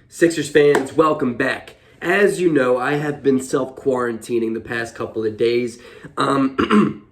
Sixers fans, welcome back. As you know, I have been self-quarantining the past couple of days. I'm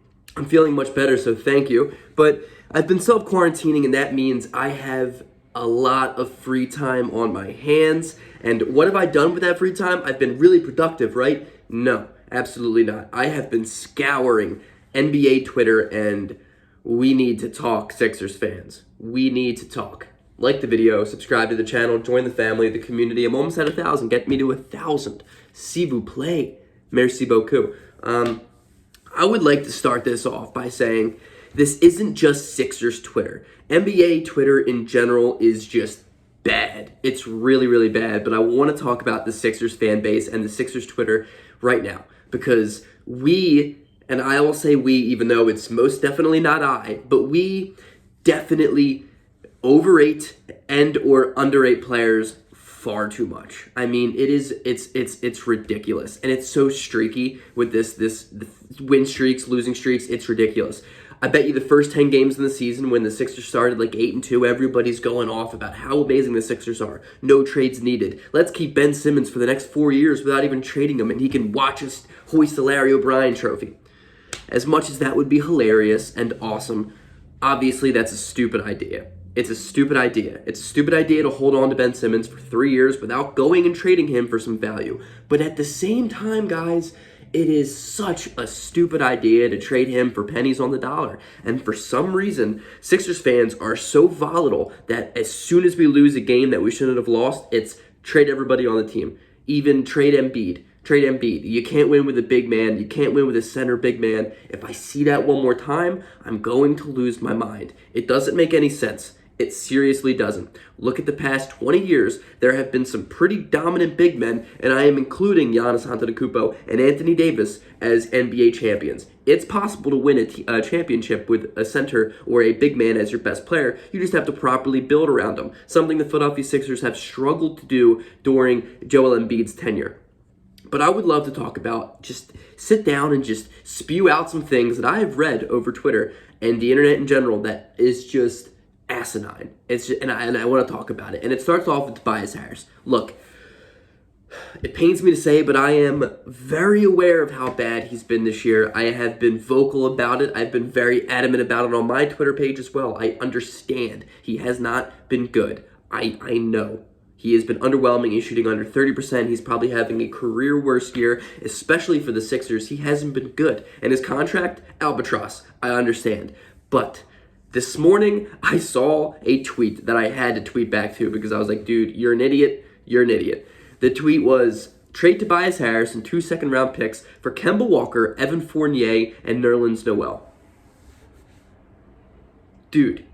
feeling much better, so thank you. But I've been self-quarantining, and that means I have a lot of free time on my hands. And what have I done with that free time? I've been really productive, right? No, absolutely not. I have been scouring NBA Twitter, and we need to talk, Sixers fans. We need to talk. Like the video, subscribe to the channel, join the family, the community. I'm almost at 1,000. Get me to 1,000. S'il vous plaît. Merci beaucoup. I would like to start this off by saying this isn't just Sixers Twitter. NBA Twitter in general is just bad. It's really, really bad. But I want to talk about the Sixers fan base and the Sixers Twitter right now. Because and I will say we, even though it's most definitely not I, but we definitely overrate and or underrate players far too much. I mean, it's ridiculous, and it's so streaky with this win streaks, losing streaks. It's ridiculous. I bet you the first 10 games in the season when the Sixers started like 8-2, everybody's going off about how amazing the Sixers are. No trades needed. Let's keep Ben Simmons for the next 4 years without even trading him, and he can watch us hoist the Larry O'Brien trophy. As much as that would be hilarious and awesome, obviously that's a stupid idea. It's a stupid idea. It's a stupid idea to hold on to Ben Simmons for 3 years without going and trading him for some value. But at the same time, guys, it is such a stupid idea to trade him for pennies on the dollar. And for some reason, Sixers fans are so volatile that as soon as we lose a game that we shouldn't have lost, it's trade everybody on the team. Even trade Embiid. Trade Embiid. You can't win with a big man. You can't win with a center big man. If I see that one more time, I'm going to lose my mind. It doesn't make any sense. It seriously doesn't. Look at the past 20 years. There have been some pretty dominant big men, and I am including Giannis Antetokounmpo and Anthony Davis as NBA champions. It's possible to win a championship with a center or a big man as your best player. You just have to properly build around them, something the Philadelphia Sixers have struggled to do during Joel Embiid's tenure. But I would love to talk about, just sit down and just spew out some things that I have read over Twitter and the internet in general that is just asinine. And I want to talk about it. And it starts off with Tobias Harris. Look, it pains me to say, but I am very aware of how bad he's been this year. I have been vocal about it. I've been very adamant about it on my Twitter page as well. I understand he has not been good. I know. He has been underwhelming. He's shooting under 30%. He's probably having a career worst year, especially for the Sixers. He hasn't been good. And his contract, albatross. I understand. But this morning, I saw a tweet that I had to tweet back to because I was like, dude, you're an idiot. You're an idiot. The tweet was, trade Tobias Harris and 2 second-round picks for Kemba Walker, Evan Fournier, and Nerlens Noel. Dude,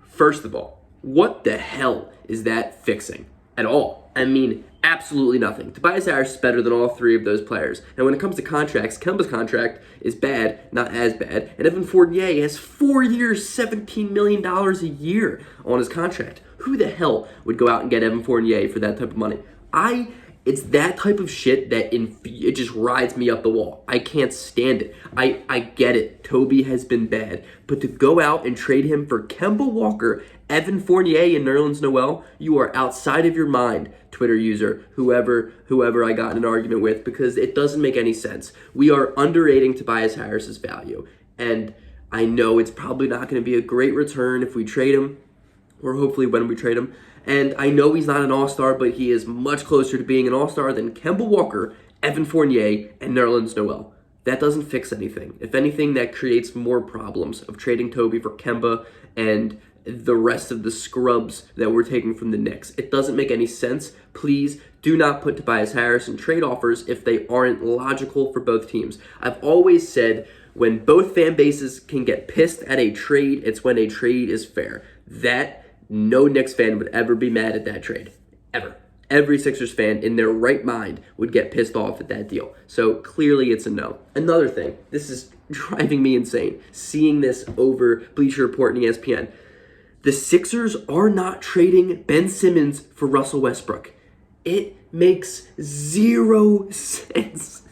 first of all, what the hell is that fixing at all? I mean, absolutely nothing. Tobias Harris is better than all 3 of those players. And when it comes to contracts, Kemba's contract is bad, not as bad. And Evan Fournier has 4 years, $17 million a year on his contract. Who the hell would go out and get Evan Fournier for that type of money? It's that type of shit that it just rides me up the wall. I can't stand it. I get it. Toby has been bad. But to go out and trade him for Kemba Walker, Evan Fournier, and Nerlens Noel, you are outside of your mind, Twitter user, whoever I got in an argument with, because it doesn't make any sense. We are underrating Tobias Harris's value. And I know it's probably not going to be a great return if we trade him, or hopefully when we trade him. And I know he's not an all-star, but he is much closer to being an all-star than Kemba Walker, Evan Fournier, and Nerlens Noel. That doesn't fix anything. If anything, that creates more problems of trading Toby for Kemba and the rest of the scrubs that we're taking from the Knicks. It doesn't make any sense. Please do not put Tobias Harris in trade offers if they aren't logical for both teams. I've always said when both fan bases can get pissed at a trade, it's when a trade is fair. That no Knicks fan would ever be mad at that trade. Ever. Every Sixers fan in their right mind would get pissed off at that deal. So clearly it's a no. Another thing, this is driving me insane, seeing this over Bleacher Report and ESPN. The Sixers are not trading Ben Simmons for Russell Westbrook. It makes 0 sense.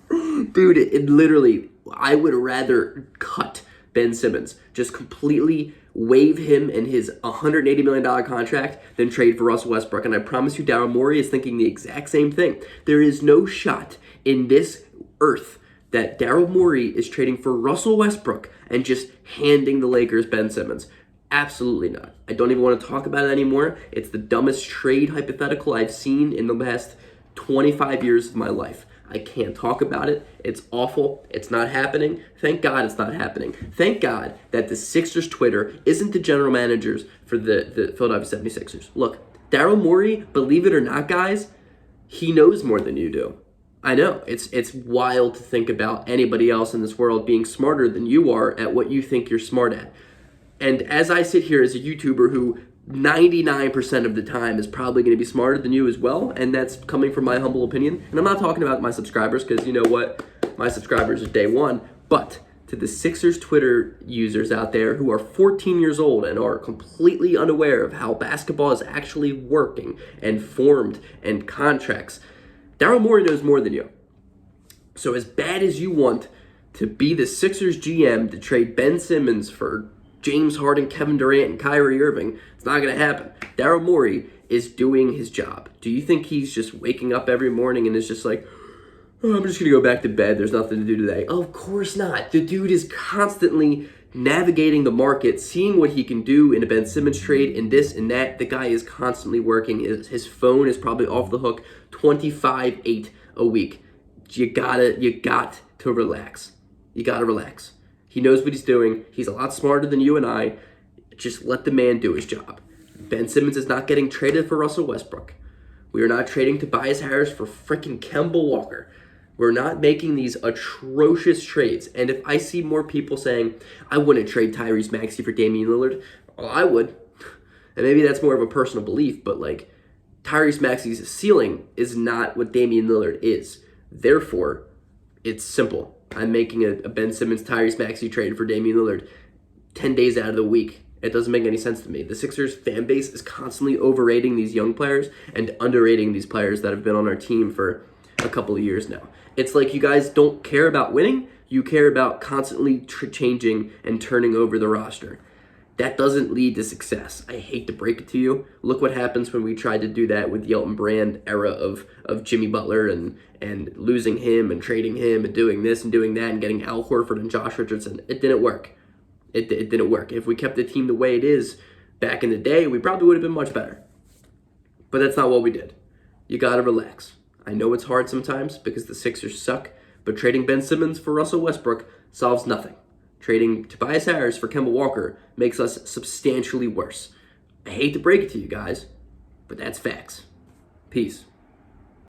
Dude, it literally, I would rather cut Ben Simmons. Just completely waive him and his $180 million contract than trade for Russell Westbrook. And I promise you, Daryl Morey is thinking the exact same thing. There is no shot in this earth that Daryl Morey is trading for Russell Westbrook and just handing the Lakers Ben Simmons. Absolutely not. I don't even want to talk about it anymore. It's the dumbest trade hypothetical I've seen in the past 25 years of my life. I can't talk about it. It's awful. It's not happening. Thank God it's not happening. Thank God that the Sixers Twitter isn't the general managers for the Philadelphia 76ers. Look, Daryl Morey, believe it or not, guys, he knows more than you do. I know. It's wild to think about anybody else in this world being smarter than you are at what you think you're smart at. And as I sit here as a YouTuber who 99% of the time is probably going to be smarter than you as well, and that's coming from my humble opinion. And I'm not talking about my subscribers because you know what? My subscribers are day one. But to the Sixers Twitter users out there who are 14 years old and are completely unaware of how basketball is actually working and formed and contracts, Daryl Morey knows more than you. So as bad as you want to be the Sixers GM to trade Ben Simmons for James Harden, Kevin Durant, and Kyrie Irving, it's not going to happen. Daryl Morey is doing his job. Do you think he's just waking up every morning and is just like, oh, I'm just going to go back to bed, there's nothing to do today? Oh, of course not. The dude is constantly navigating the market, seeing what he can do in a Ben Simmons trade and this and that. The guy is constantly working. His phone is probably off the hook 25/8 a week. You got to relax. You got to relax. He knows what he's doing. He's a lot smarter than you and I. Just let the man do his job. Ben Simmons is not getting traded for Russell Westbrook. We are not trading Tobias Harris for freaking Kemba Walker. We're not making these atrocious trades. And if I see more people saying, I wouldn't trade Tyrese Maxey for Damian Lillard, well, I would. And maybe that's more of a personal belief, but like Tyrese Maxey's ceiling is not what Damian Lillard is. Therefore, it's simple. I'm making a Ben Simmons, Tyrese Maxey trade for Damian Lillard 10 days out of the week. It doesn't make any sense to me. The Sixers fan base is constantly overrating these young players and underrating these players that have been on our team for a couple of years now. It's like you guys don't care about winning. You care about constantly changing and turning over the roster. That doesn't lead to success. I hate to break it to you. Look what happens when we tried to do that with the Elton Brand era of Jimmy Butler and losing him and trading him and doing this and doing that and getting Al Horford and Josh Richardson. It didn't work. It didn't work. If we kept the team the way it is back in the day, we probably would have been much better. But that's not what we did. You got to relax. I know it's hard sometimes because the Sixers suck, but trading Ben Simmons for Russell Westbrook solves nothing. Trading Tobias Harris for Kemba Walker makes us substantially worse. I hate to break it to you guys, but that's facts. Peace.